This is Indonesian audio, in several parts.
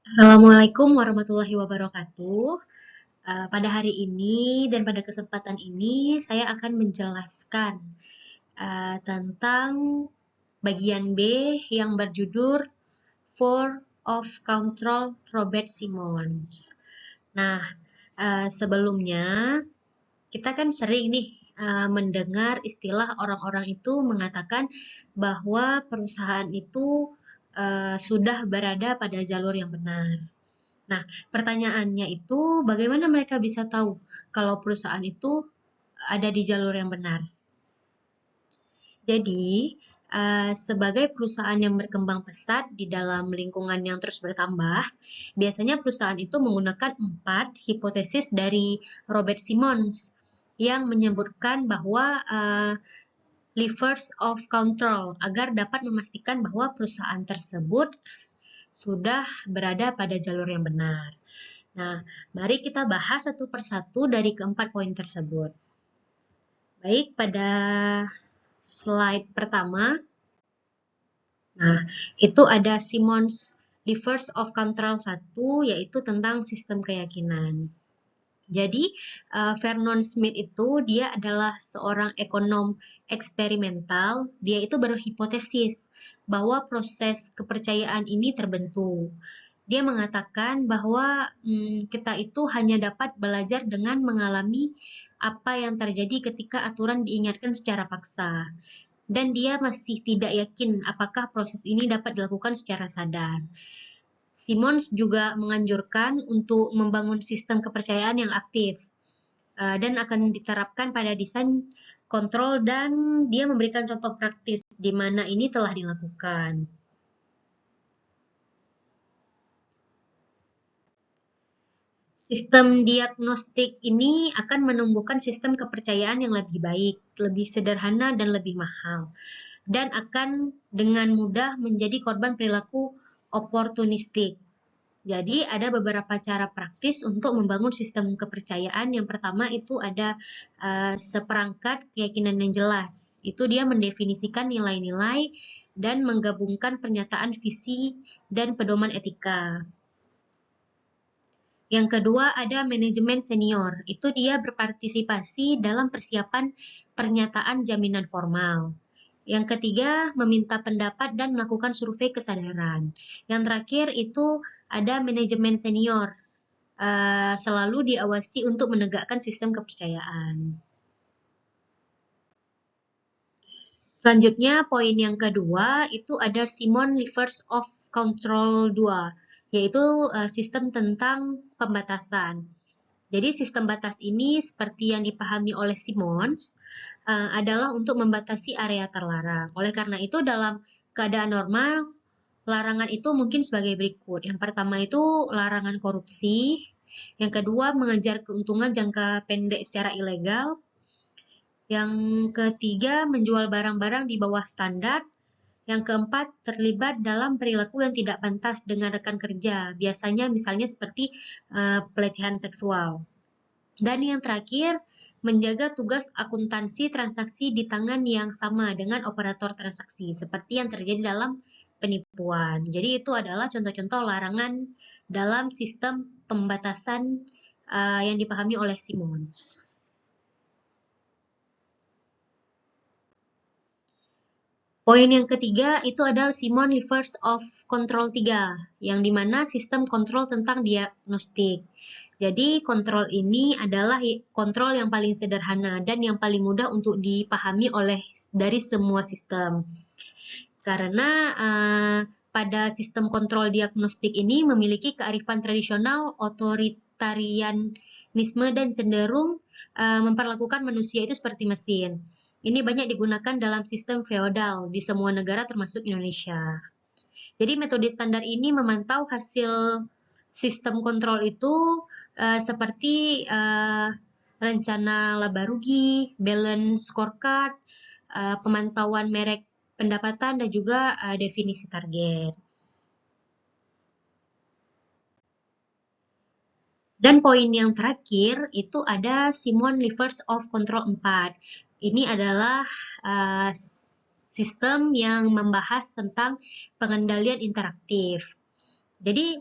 Assalamualaikum warahmatullahi wabarakatuh. Pada hari ini dan pada kesempatan ini saya akan menjelaskan tentang bagian B yang berjudul Four of Control Robert Simons. Nah, sebelumnya kita kan sering nih mendengar istilah orang-orang itu mengatakan bahwa perusahaan itu sudah berada pada jalur yang benar. Nah, pertanyaannya itu bagaimana mereka bisa tahu kalau perusahaan itu ada di jalur yang benar? Jadi, sebagai perusahaan yang berkembang pesat di dalam lingkungan yang terus bertambah, biasanya perusahaan itu menggunakan 4 hipotesis dari Robert Simons yang menyebutkan bahwa levers of control agar dapat memastikan bahwa perusahaan tersebut sudah berada pada jalur yang benar. Nah, mari kita bahas satu persatu dari keempat poin tersebut. Baik, pada slide pertama, nah, itu ada Simons Levers of Control 1, yaitu tentang sistem keyakinan. Jadi, Vernon Smith itu dia adalah seorang ekonom eksperimental. Dia itu berhipotesis bahwa proses kepercayaan ini terbentuk. Dia mengatakan bahwa kita itu hanya dapat belajar dengan mengalami apa yang terjadi ketika aturan diingatkan secara paksa. Dan dia masih tidak yakin apakah proses ini dapat dilakukan secara sadar. Simons juga menganjurkan untuk membangun sistem kepercayaan yang aktif dan akan diterapkan pada desain kontrol, dan dia memberikan contoh praktis di mana ini telah dilakukan. Sistem diagnostik ini akan menumbuhkan sistem kepercayaan yang lebih baik, lebih sederhana, dan lebih mahal, dan akan dengan mudah menjadi korban perilaku oportunistik. Jadi ada beberapa cara praktis untuk membangun sistem kepercayaan. Yang pertama itu ada seperangkat keyakinan yang jelas. Itu dia mendefinisikan nilai-nilai dan menggabungkan pernyataan visi dan pedoman etika. Yang kedua ada manajemen senior. Itu dia berpartisipasi dalam persiapan pernyataan jaminan formal. Yang ketiga, meminta pendapat dan melakukan survei kesadaran. Yang terakhir itu ada manajemen senior, selalu diawasi untuk menegakkan sistem kepercayaan. Selanjutnya, poin yang kedua itu ada Simon Levers of Control 2, yaitu sistem tentang pembatasan. Jadi sistem batas ini seperti yang dipahami oleh Simons adalah untuk membatasi area terlarang. Oleh karena itu dalam keadaan normal, larangan itu mungkin sebagai berikut. Yang pertama itu larangan korupsi. Yang kedua mengejar keuntungan jangka pendek secara ilegal. Yang ketiga menjual barang-barang di bawah standar. Yang keempat, terlibat dalam perilaku yang tidak pantas dengan rekan kerja, biasanya misalnya seperti pelecehan seksual. Dan yang terakhir, menjaga tugas akuntansi transaksi di tangan yang sama dengan operator transaksi, seperti yang terjadi dalam penipuan. Jadi itu adalah contoh-contoh larangan dalam sistem pembatasan yang dipahami oleh Simons. Poin yang ketiga itu adalah Simon Levers of Control 3, yang dimana sistem kontrol tentang diagnostik. Jadi kontrol ini adalah kontrol yang paling sederhana dan yang paling mudah untuk dipahami oleh dari semua sistem. Karena pada sistem kontrol diagnostik ini memiliki kearifan tradisional, otoritarianisme, dan cenderung memperlakukan manusia itu seperti mesin. Ini banyak digunakan dalam sistem feodal di semua negara termasuk Indonesia. Jadi metode standar ini memantau hasil sistem kontrol itu seperti rencana laba rugi, balance scorecard, pemantauan merek pendapatan, dan juga definisi target. Dan poin yang terakhir itu ada Simon Levers of Control 4. Ini adalah sistem yang membahas tentang pengendalian interaktif. Jadi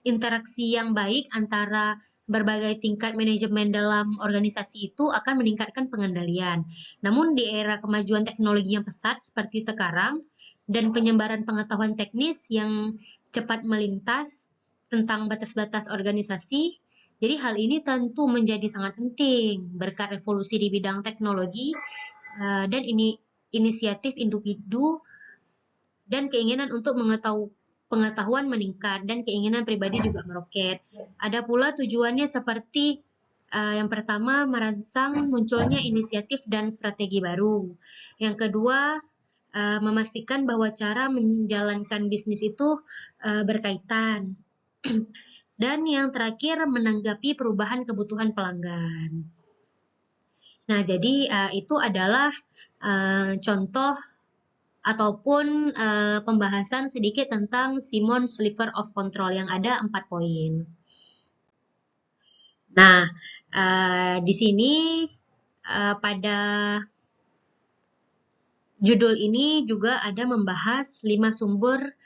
interaksi yang baik antara berbagai tingkat manajemen dalam organisasi itu akan meningkatkan pengendalian. Namun di era kemajuan teknologi yang pesat seperti sekarang dan penyebaran pengetahuan teknis yang cepat melintas tentang batas-batas organisasi, jadi hal ini tentu menjadi sangat penting berkat revolusi di bidang teknologi dan inisiatif individu dan keinginan untuk pengetahuan meningkat dan keinginan pribadi juga meroket. Ada pula tujuannya seperti yang pertama merangsang munculnya inisiatif dan strategi baru. Yang kedua memastikan bahwa cara menjalankan bisnis itu berkaitan. Dan yang terakhir menanggapi perubahan kebutuhan pelanggan. Nah, jadi itu adalah contoh ataupun pembahasan sedikit tentang Simon Sliver of Control yang ada 4 poin. Nah, di sini pada judul ini juga ada membahas 5 sumber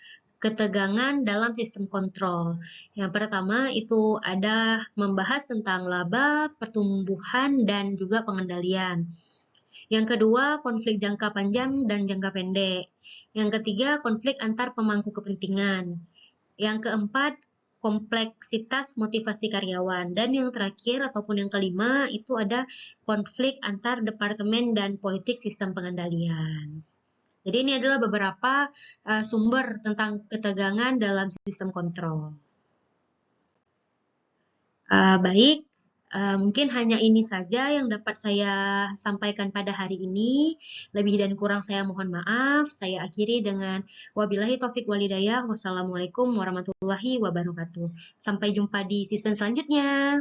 ketegangan dalam sistem kontrol. Yang pertama itu ada membahas tentang laba, pertumbuhan, dan juga pengendalian. Yang kedua, konflik jangka panjang dan jangka pendek. Yang ketiga, konflik antar pemangku kepentingan. Yang keempat, kompleksitas motivasi karyawan. Dan yang terakhir ataupun yang kelima, itu ada konflik antar departemen dan politik sistem pengendalian. Jadi ini adalah beberapa sumber tentang ketegangan dalam sistem kontrol. Baik, mungkin hanya ini saja yang dapat saya sampaikan pada hari ini. Lebih dan kurang saya mohon maaf. Saya akhiri dengan wabillahi taufik walhidayah. Wassalamualaikum warahmatullahi wabarakatuh. Sampai jumpa di season selanjutnya.